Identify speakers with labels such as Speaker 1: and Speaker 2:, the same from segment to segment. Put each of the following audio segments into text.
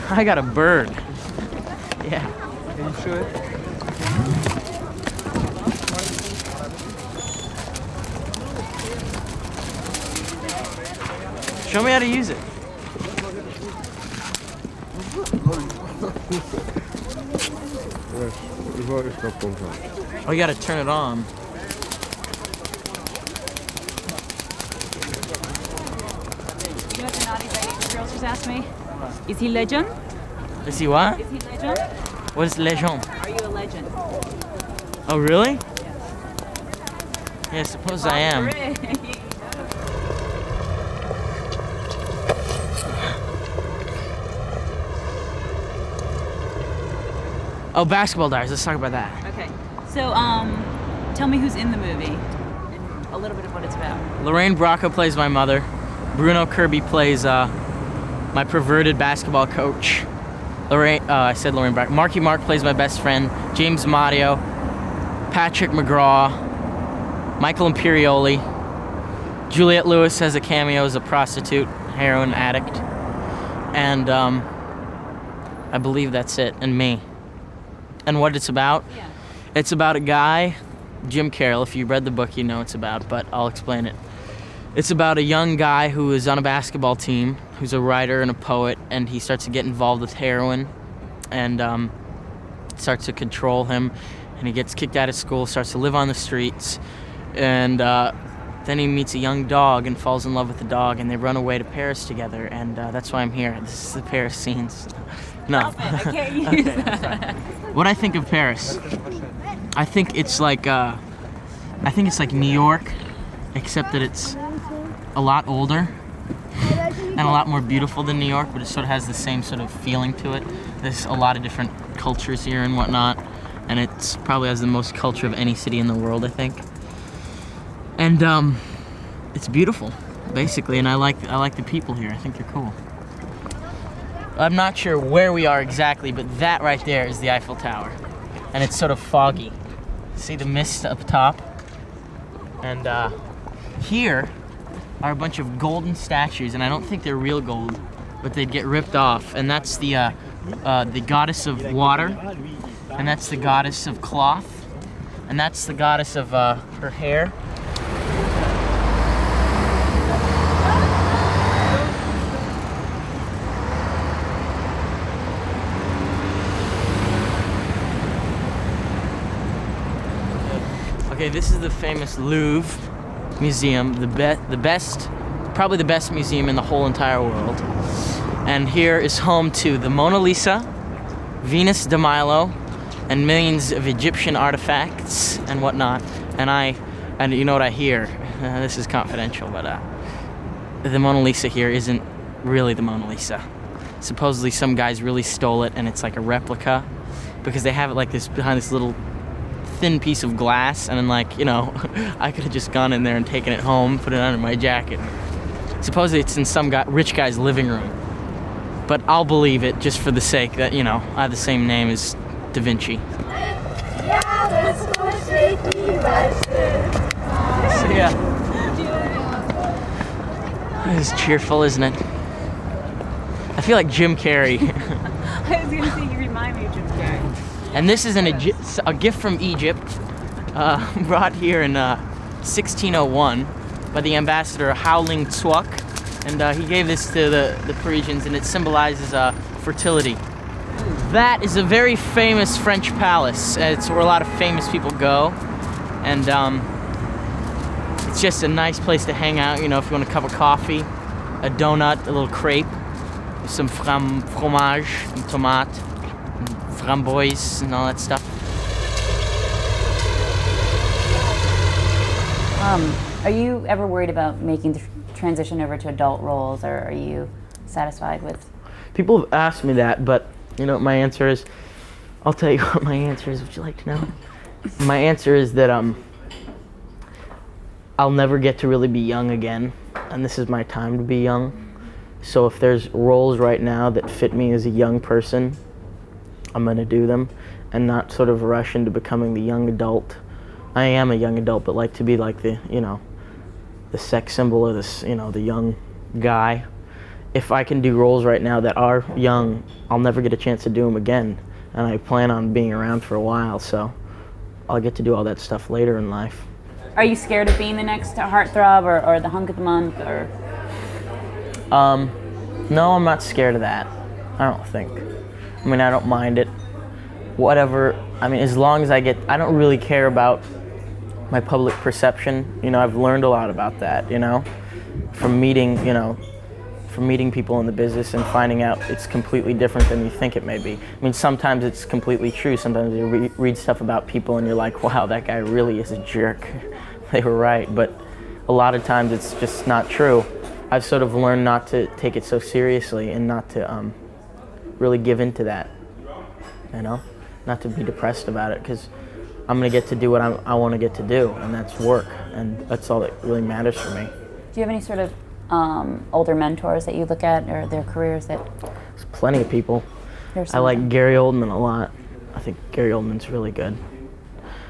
Speaker 1: I got a bird. Yeah.
Speaker 2: Can you show it?
Speaker 1: Show me how to use it. Oh, you gotta turn it on.
Speaker 3: You know what the naughty girls just asked me? Is he legend?
Speaker 1: Is he what?
Speaker 3: Is he legend?
Speaker 1: What is legend?
Speaker 3: Are you a legend?
Speaker 1: Oh, really? Yeah, I suppose I am. Oh, Basketball Diaries. Let's talk about that.
Speaker 3: Okay. So, tell me who's in the movie and a little bit of what it's about.
Speaker 1: Lorraine Bracco plays my mother. Bruno Kirby plays my perverted basketball coach. I said Lorraine Bracco. Marky Mark plays my best friend. James Mario, Patrick McGraw, Michael Imperioli. Juliette Lewis has a cameo as a prostitute, heroin addict. And I believe that's it, and me. And what it's about?
Speaker 3: Yeah.
Speaker 1: It's about a guy, Jim Carroll. If you read the book, you know what it's about, but I'll explain it. It's about a young guy who is on a basketball team, who's a writer and a poet, and he starts to get involved with heroin, and it starts to control him, and he gets kicked out of school, starts to live on the streets, and then he meets a young dog and falls in love with the dog, and they run away to Paris together, and that's why I'm here. This is the Paris scenes. No.
Speaker 3: Stop it, I can't use that.
Speaker 1: What I think of Paris, I think it's like New York, except that it's a lot older and a lot more beautiful than New York, but it sort of has the same sort of feeling to it. There's a lot of different cultures here and whatnot, and it's probably has the most culture of any city in the world, I think. And it's beautiful, basically, and I like the people here. I think they're cool. I'm not sure where we are exactly, but that right there is the Eiffel Tower, and it's sort of foggy. See the mist up top? And here are a bunch of golden statues, and I don't think they're real gold, but they'd get ripped off. And that's the goddess of water, and that's the goddess of cloth, and that's the goddess of her hair. Okay, this is the famous Louvre Museum, probably the best museum in the whole entire world. And here is home to the Mona Lisa, Venus de Milo, and millions of Egyptian artifacts and whatnot. And you know what I hear? This is confidential, but the Mona Lisa here isn't really the Mona Lisa. Supposedly some guys really stole it, and it's like a replica because they have it like this behind this little thin piece of glass, and then I could have just gone in there and taken it home, put it under my jacket. Supposedly it's in some rich guy's living room, but I'll believe it just for the sake that I have the same name as Da Vinci. So yeah, it's cheerful, isn't it? I feel like Jim Carrey.
Speaker 3: I was gonna say you remind me of Jim Carrey.
Speaker 1: And this is a gift from Egypt, brought here in 1601 by the ambassador Howling Tzuok, and he gave this to the Parisians, and it symbolizes fertility. That is a very famous French palace. It's where a lot of famous people go, and it's just a nice place to hang out. If you want a cup of coffee, a donut, a little crepe, some fromage, and tomate, framboise, and all that stuff.
Speaker 4: Are you ever worried about making the transition over to adult roles, or are you satisfied with?
Speaker 1: People have asked me that, but my answer is, I'll tell you what my answer is. Would you like to know? My answer is that I'll never get to really be young again, and this is my time to be young. So if there's roles right now that fit me as a young person, I'm gonna do them, and not sort of rush into becoming the young adult. I am a young adult, but like to be like the sex symbol of this, the young guy. if I can do roles right now that are young, I'll never get a chance to do them again. And I plan on being around for a while, so I'll get to do all that stuff later in life.
Speaker 3: Are you scared of being the next heartthrob or the hunk of the month or?
Speaker 1: No, I'm not scared of that. I don't think. I mean, I don't mind it. Whatever. I mean, as long as I don't really care about my public perception. You know, I've learned a lot about that, you know, from meeting people in the business and finding out it's completely different than you think it may be. I mean, sometimes it's completely true. Sometimes you read stuff about people and you're like, wow, that guy really is a jerk. They were right. But a lot of times it's just not true. I've sort of learned not to take it so seriously and not to really give into that, you know, not to be depressed about it, because I'm going to get to do what I want to get to do, and that's work, and that's all that really matters for me.
Speaker 4: Do you have any sort of older mentors that you look at, or their careers that?
Speaker 1: There's plenty of people. I like Gary Oldman a lot. I think Gary Oldman's really good.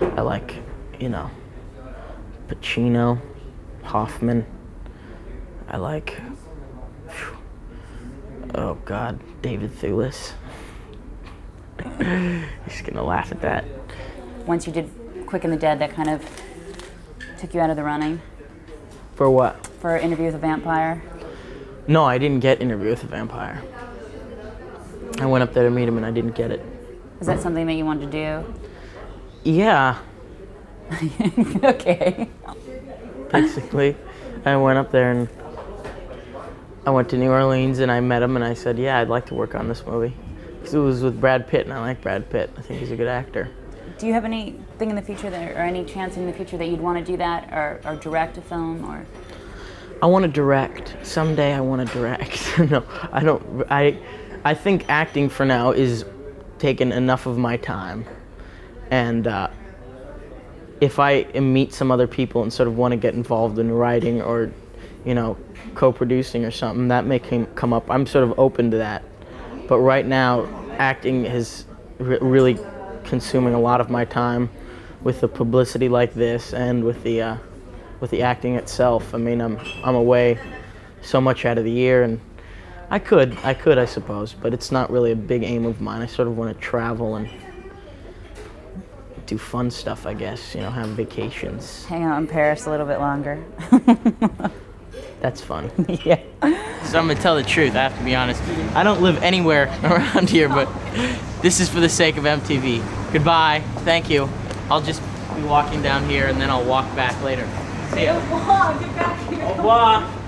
Speaker 1: I like, you know, Pacino, Hoffman. I like, oh God, David Thewlis. He's gonna laugh at that.
Speaker 4: Once you did Quick and the Dead, that kind of took you out of the running?
Speaker 1: For what?
Speaker 4: For Interview with a Vampire?
Speaker 1: No, I didn't get Interview with a Vampire. I went up there to meet him and I didn't get it.
Speaker 4: Is that something that you wanted to do?
Speaker 1: Yeah.
Speaker 4: Okay.
Speaker 1: Basically, I went up there and I went to New Orleans and I met him and I said, yeah, I'd like to work on this movie. Because it was with Brad Pitt and I like Brad Pitt. I think he's a good actor.
Speaker 4: Do you have anything in the future or any chance in the future that you'd want to do that or direct a film or?
Speaker 1: I want to direct. Someday I want to direct. No, I don't. I think acting for now is taking enough of my time. And if I meet some other people and sort of want to get involved in writing or, you know, co-producing or something, that may come up. I'm sort of open to that. But right now, acting is really consuming a lot of my time with the publicity like this and with the acting itself. I mean, I'm away so much out of the year, and I could, I suppose, but it's not really a big aim of mine. I sort of want to travel and do fun stuff, I guess, you know, have vacations.
Speaker 4: Hang out in Paris a little bit longer.
Speaker 1: That's fun.
Speaker 4: Yeah.
Speaker 1: So I'm gonna tell the truth, I have to be honest. I don't live anywhere around here, but this is for the sake of MTV. Goodbye, thank you. I'll just be walking down here and then I'll walk back later. See ya.
Speaker 3: Get back here.
Speaker 1: Au revoir.